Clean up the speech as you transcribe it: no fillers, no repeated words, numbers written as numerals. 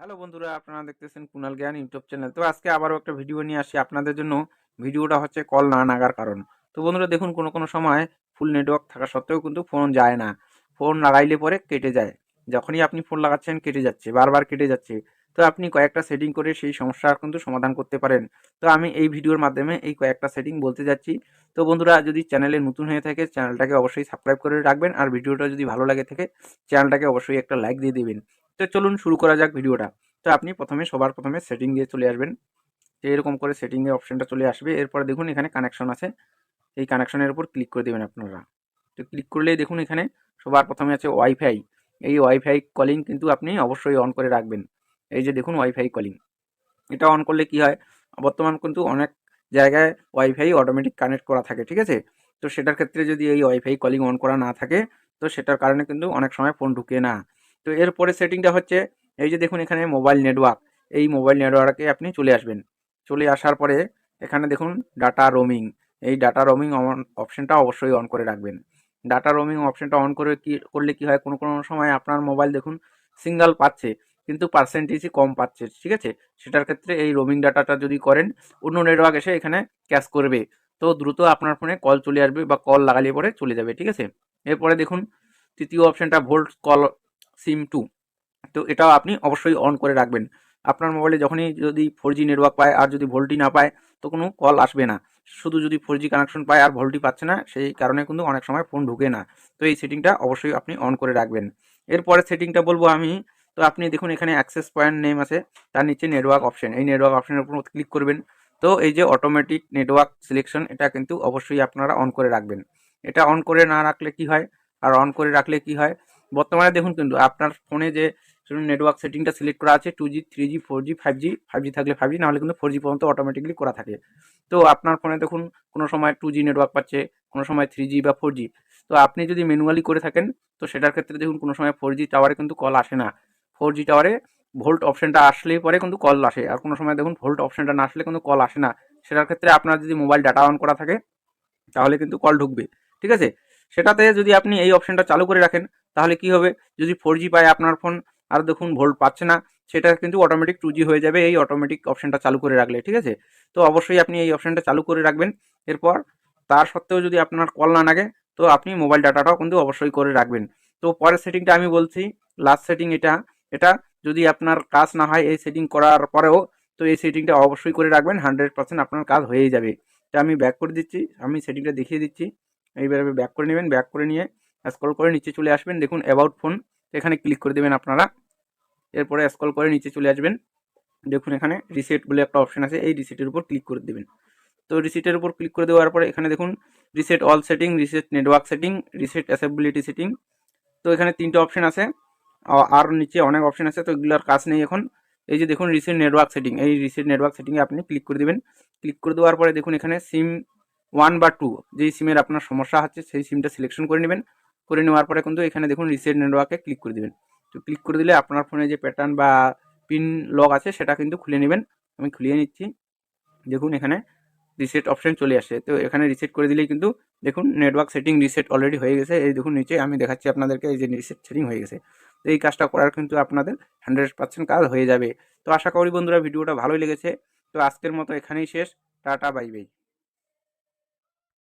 Hello বন্ধুরা, আপনারা দেখতেছেন কুনাল জ্ঞান ইউটিউব চ্যানেল। তো আজকে আবারও একটা ভিডিও নিয়ে আসি আপনাদের জন্য। ভিডিওটা হচ্ছে কল না লাগার কারণ। তো বন্ধুরা দেখুন, কোনো সময় ফুল নেটওয়ার্ক থাকা সত্ত্বেও কিন্তু ফোন যায় না। ফোন লাগাইলে পরে কেটে যায়। যখনই আপনি ফোন লাগাচ্ছেন কেটে যাচ্ছে, বারবার কেটে যাচ্ছে। তো আপনি কয়েকটা সেটিং করে সেই সমস্যার কিন্তু সমাধান করতে পারেন। তো আমি এই ভিডিওর মাধ্যমে এই কয়েকটা সেটিং বলতে যাচ্ছি। তো বন্ধুরা, যদি চ্যানেলে নতুন হয়ে থাকে চ্যানেলটাকে অবশ্যই সাবস্ক্রাইব করে রাখবেন, আর ভিডিওটা যদি ভালো লাগে থাকে চ্যানেলটাকে অবশ্যই একটা লাইক দিয়ে দিবেন। তো চলুন শুরু করা যাক ভিডিওটা। তো আপনি সবার প্রথমে সেটিং দিয়ে চলে আসবেন। তো এরকম করে সেটিং এর অপশনটা চলে আসবে। এরপরে দেখুন এখানে কানেকশন আছে, এই কানেকশনের উপর ক্লিক করে দেবেন আপনারা। তো ক্লিক করলেই দেখুন এখানে সবার প্রথমে আছে ওয়াইফাই। এই ওয়াইফাই কলিং কিন্তু আপনি অবশ্যই অন করে রাখবেন। এই যে দেখুন ওয়াইফাই কলিং, এটা অন করলে কি হয়, বর্তমান কিন্তু অনেক জায়গায় ওয়াইফাই অটোমেটিক কানেক্ট করা থাকে, ঠিক আছে। তো সেটার ক্ষেত্রে যদি এই ওয়াইফাই কলিং অন করা না থাকে, তো সেটার কারণে কিন্তু অনেক সময় ফোন ঢুকে না। তো এরপরে সেটিংটা হচ্ছে, এই যে দেখুন এখানে মোবাইল নেটওয়ার্ক, এই মোবাইল নেটওয়ার্কে আপনি চলে আসবেন। চলে আসার পরে এখানে দেখুন ডাটা রোমিং, এই ডাটা রোমিং অপশনটা অবশ্যই অন করে রাখবেন। ডাটা রোমিং অপশনটা অন করে করলে কি হয়, কোনো সময় আপনার মোবাইল দেখুন সিঙ্গেল পাচ্ছে কিন্তু পার্সেন্টেজই কম পাচ্ছে, ঠিক আছে। সেটার ক্ষেত্রে এই রোমিং ডাটাটা যদি করেন, অন্য নেটওয়ার্ক এসে এখানে ক্যাশ করবে, তো দ্রুত আপনার ফোনে কল চলে আসবে বা কল লাগালে পরে চলে যাবে, ঠিক আছে। এরপরে দেখুন তৃতীয় অপশনটা ভোল্ট কল সিম টু, তো এটাও আপনি অবশ্যই অন করে রাখবেন। আপনার মোবাইলে যখনই যদি 4G নেটওয়ার্ক পায় আর যদি ভোল্টই না পায়, তো কোনো কল আসবে না। শুধু যদি 4G কানেকশন পায় আর ভোল্টই পাচ্ছে না, সেই কারণে কিন্তু অনেক সময় ফোন ঢুকে না। তো এই সেটিংটা অবশ্যই আপনি অন করে রাখবেন। এরপরে সেটিংটা বলবো আমি। তো আপনি দেখুন এখানে অ্যাক্সেস পয়েন্ট নেম আছে, তার নিচে নেটওয়ার্ক অপশন, এই নেটওয়ার্ক অপশনের উপর ক্লিক করবেন। তো এই যে অটোমেটিক নেটওয়ার্ক সিলেকশন, এটা কিন্তু অবশ্যই আপনারা অন করে রাখবেন। এটা অন করে না রাখলে কি হয়, আর অন করে রাখলে কি হয়, বর্তমানে দেখুন কিন্তু আপনার ফোনে যে নেটওয়ার্ক সেটিংটা সিলেক্ট করা আছে 2G 3G 4G 5G, 5G থাকলে 5G, না হলে কিন্তু 4G পর্যন্ত অটোমেটিকলি করা থাকে। তো আপনার ফোনে দেখুন কোনো সময় 2G নেটওয়ার্ক পাচ্ছে, কোনো সময় 3G বা 4G। তো আপনি যদি ম্যানুয়ালি করে থাকেন, তো সেটার ক্ষেত্রে দেখুন কোনো সময় 4G টাওয়ারে কিন্তু কল আসে না। 4G টাওয়ারে ভোল্ট অপশনটা আসলেই পরে কিন্তু কল আসে, আর কোনো সময় দেখুন ভোল্ট অপশনটা না আসলে কিন্তু কল আসে না। সেটার ক্ষেত্রে আপনার যদি মোবাইল ডাটা অন করা থাকে, তাহলে কিন্তু কল ঢুকবে, ঠিক আছে। সেটাতে যদি আপনি এই অপশনটা চালু করে রাখেন, তাহলে কি হবে, যদি 4G পায় আপনার ফোন আর দেখুন ভোল্ট পাচ্ছে না, সেটা কিন্তু অটোমেটিক 2G হয়ে যাবে এই অটোমেটিক অপশনটা চালু করে রাখলে, ঠিক আছে। তো অবশ্যই আপনি এই অপশনটা চালু করে রাখবেন। এরপর তার সত্ত্বেও যদি আপনার কল না লাগে, তো আপনি মোবাইল ডাটাটাও কিন্তু অবশ্যই করে রাখবেন। তো পরের সেটিংটা আমি বলছি, লাস্ট সেটিং এটা। এটা যদি আপনার কাজ না হয় এই সেটিং করার পরেও, তো এই সেটিংটা অবশ্যই করে রাখবেন, 100% আপনার কাজ হয়েই যাবে। তো আমি ব্যাক করে দিচ্ছি, আমি সেটিংটা দেখিয়ে দিচ্ছি। এইভাবে ব্যাক করে নেবেন, ব্যাক করে নিয়ে স্ক্রল করে নিচে চলে আসবেন, দেখুন অ্যাবাউট ফোন, এখানে ক্লিক করে দেবেন আপনারা। এরপরে স্ক্রল করে নিচে চলে আসবেন, দেখুন এখানে রিসেট বলে একটা অপশন আছে, এই রিসেটের উপর ক্লিক করে দেবেন। তো রিসেটের উপর ক্লিক করে দেওয়ার পরে এখানে দেখুন reset all setting, reset network setting, reset accessibility setting. তো এখানে তিনটে অপশন আছে, আর নিচে অনেক অপশন আছে, তো এগুলোর কাজ নেই এখন। এই যে দেখুন রিসেট নেটওয়ার্ক সেটিং, এই রিসেট নেটওয়ার্ক সেটিংয়ে আপনি ক্লিক করে দেবেন। ক্লিক করে দেওয়ার পরে দেখুন এখানে সিম 1 বা 2, যেই সিমের আপনার সমস্যা হচ্ছে সেই সিমটা সিলেকশন করে নেবেন। করে নেওয়ার পরে কিন্তু এখানে দেখুন রিসেট নেটওয়ার্কে ক্লিক করে দেবেন। তো ক্লিক করে দিলে আপনার ফোনে যে প্যাটার্ন বা পিন লক আছে সেটা কিন্তু খুলে নেবেন। আমি খুলিয়ে নিচ্ছি, দেখুন এখানে রিসেট অপশন চলে আসে। তো এখানে রিসেট করে দিলেই কিন্তু দেখুন নেটওয়ার্ক সেটিং রিসেট অলরেডি হয়ে গেছে। এই দেখুন নিচে আমি দেখাচ্ছি আপনাদেরকে, এই যে রিসেট সেটিং হয়ে গেছে। তো এই কাজটা করার কিন্তু আপনাদের 100% কাজ হয়ে যাবে। তো আশা করি বন্ধুরা ভিডিওটা ভালোই লেগেছে। তো আজকের মতো এখানেই শেষ। Tata bye bye.